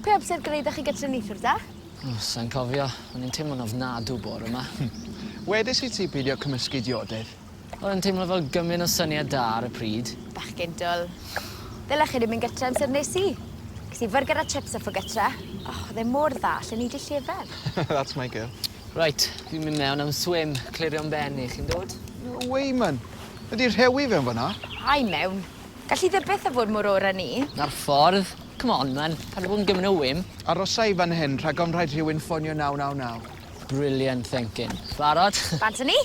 Pe amser gyda chi gyda neithwr da? Sa'n cofio, o'n i'n teimlo'n ofnadw bore yma. Wedes i ti peidio cymysgu diodydd. O'n teimlo fel gymyn o syniad da ar y pryd. Bachgen dwl. Ddylech chi ddim yn gytra amser nes i. Cys i fyrgyr a chips off o gytra. Oedd e mor dda, lle ni di llefer. That's my girl. Right, fi'n mynd mewn am swim, clirio'n ben i, chi'n dod? No way, man. Ydy'r rhewi fe'n fyna? Ai mewn. Gallu ddybyth a fod mor o'r a ni. Na'r ffordd. Come on, man. Pan bod yn gymyn o wym. Arosai fan hyn rhag ofn rhaid rhywun ffonio 999. Brilliant thinking. Barod? Bant ni?